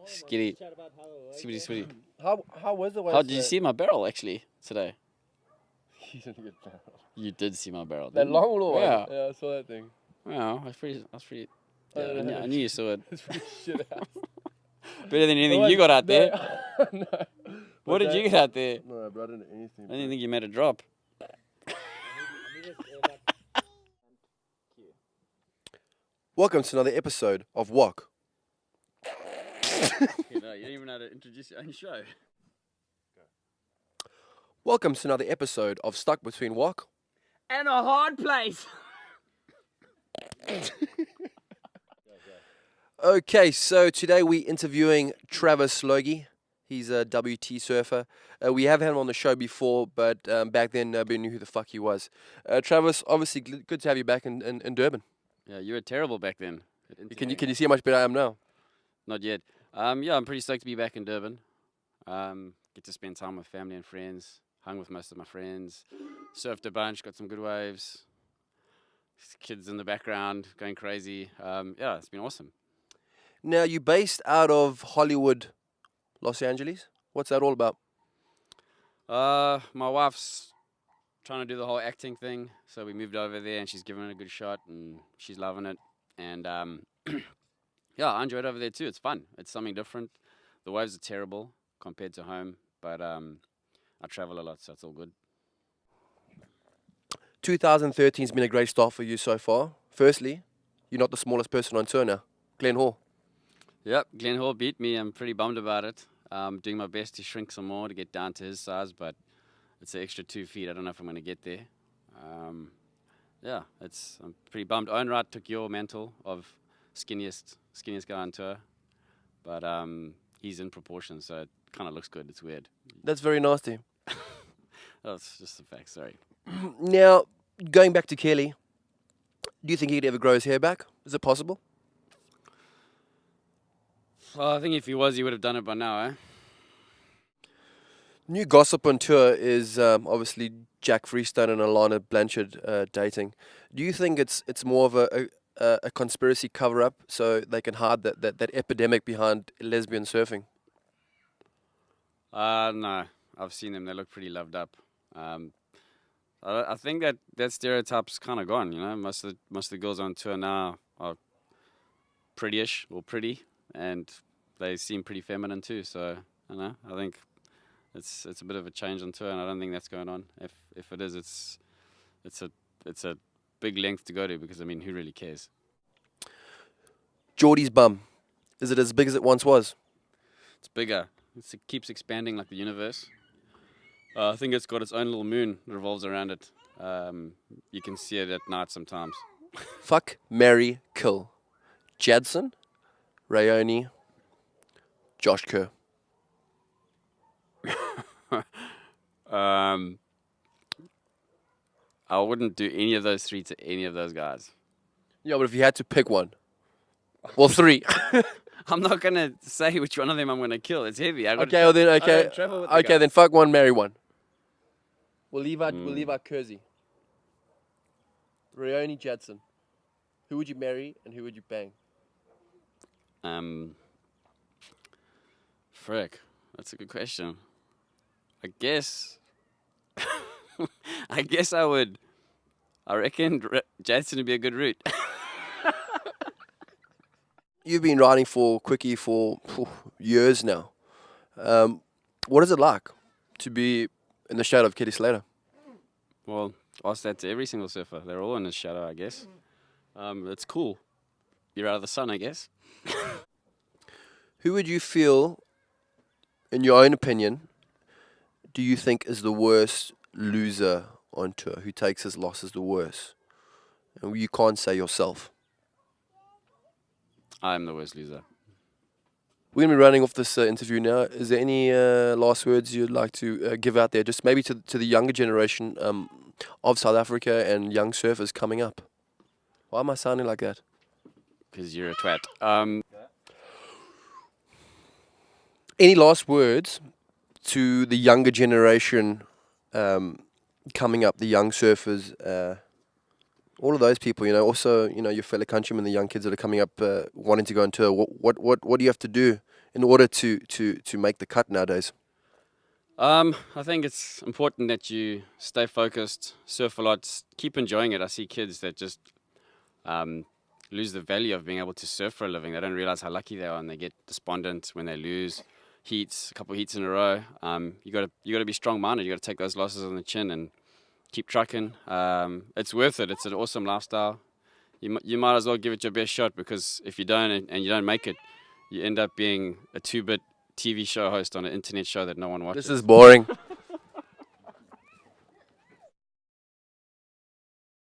Skitty. Skitty, skitty. How was the way? How did you see my barrel actually today? You didn't get barrel. You did see my barrel. That didn't you? long little one. Yeah. Yeah, I saw that thing. Yeah, I was pretty. Yeah, I Yeah. knew you saw it. It's pretty shit out. Better than anything you got out there. No. What did you get out there? No, bro, I didn't do anything. I didn't think you made a drop. Welcome to another episode of Walk. You don't even know how to introduce your own show. Welcome to another episode of Stuck Between Walk. And a hard place. Okay, so today we're interviewing Travis Logie. He's a WT surfer. We have had him on the show before, but back then nobody knew who the fuck he was. Travis, obviously good to have you back in Durban. Yeah, you were terrible back then. Can you see how much better I am now? Not yet. Yeah, I'm pretty stoked to be back in Durban. Get to spend time with family and friends. Hung with most of my friends. Surfed a bunch. Got some good waves. Kids in the background going crazy. Yeah, it's been awesome. Now, you're based out of Hollywood, Los Angeles. What's that all about? My wife's trying to do the whole acting thing, so we moved over there, and she's giving it a good shot, and she's loving it. And yeah, I enjoy it over there too. It's fun. It's something different. The waves are terrible compared to home, but I travel a lot, so it's all good. 2013 has been a great start for you so far. Firstly, you're not the smallest person on tour now. Glenn Hall. Yep, Glenn Hall beat me. I'm pretty bummed about it. I'm doing my best to shrink some more to get down to his size, but it's an extra 2 feet. I don't know if I'm going to get there. Yeah, I'm pretty bummed. Owen Wright took your mantle of skinniest guy on tour, but he's in proportion, so it kind of looks good. It's weird. That's very nasty. That's just a fact. Sorry. Now, going back to Kelly, do you think he could ever grow his hair back? Is it possible? Well, I think if he was, he would have done it by now, eh? New gossip on tour is obviously Jack Freestone and Alana Blanchard dating. Do you think it's more of a conspiracy cover-up so they can hide that epidemic behind lesbian surfing? No. I've seen them. They look pretty loved up. I think that stereotype's kind of gone, you know. Most of the girls on tour now are prettyish or pretty, and they seem pretty feminine too. So I don't know. I think it's a bit of a change on tour, and I don't think that's going on. If it is, it's a big length to go to, because I mean, who really cares? Geordie's bum, is it as big as it once was? It's bigger. It keeps expanding like the universe. I think it's got its own little moon that revolves around it. You can see it at night sometimes. Fuck, marry, kill. Jadson, Rayoni, Josh Kerr. I wouldn't do any of those three to any of those guys. Yeah, but if you had to pick one, well, three. I'm not gonna say which one of them I'm gonna kill. It's heavy. Okay, well then, okay, then fuck one, marry one. We'll leave out Kersey. Rayoni, Jadson. Who would you marry and who would you bang? Frick, that's a good question. I guess I would. I reckon Jadson would be a good route. You've been riding for Quickie for years now. What is it like to be in the shadow of Kitty Slater? Well, ask that to every single surfer. They're all in his shadow, I guess. It's cool. You're out of the sun, I guess. Who would you feel, in your own opinion, do you think is the worst loser on tour? Who takes his losses the worst? And you can't say yourself. I'm the worst loser. We're going to be running off this interview now. Is there any last words you'd like to give out there, just maybe to the younger generation of South Africa and young surfers coming up? Why am I sounding like that? Because you're a twat. Any last words to the younger generation coming up, the young surfers, all of those people, you know, also, you know, your fellow countrymen, the young kids that are coming up wanting to go on tour? What do you have to do in order to make the cut nowadays? I think it's important that you stay focused, surf a lot, keep enjoying it. I see kids that just lose the value of being able to surf for a living. They don't realize how lucky they are, and they get despondent when they lose heats, a couple of heats in a row. You gotta be strong-minded. You gotta take those losses on the chin and keep trucking. It's worth it. It's an awesome lifestyle. You might as well give it your best shot, because if you don't and you don't make it, you end up being a 2-bit TV show host on an internet show that no one watches. This is boring.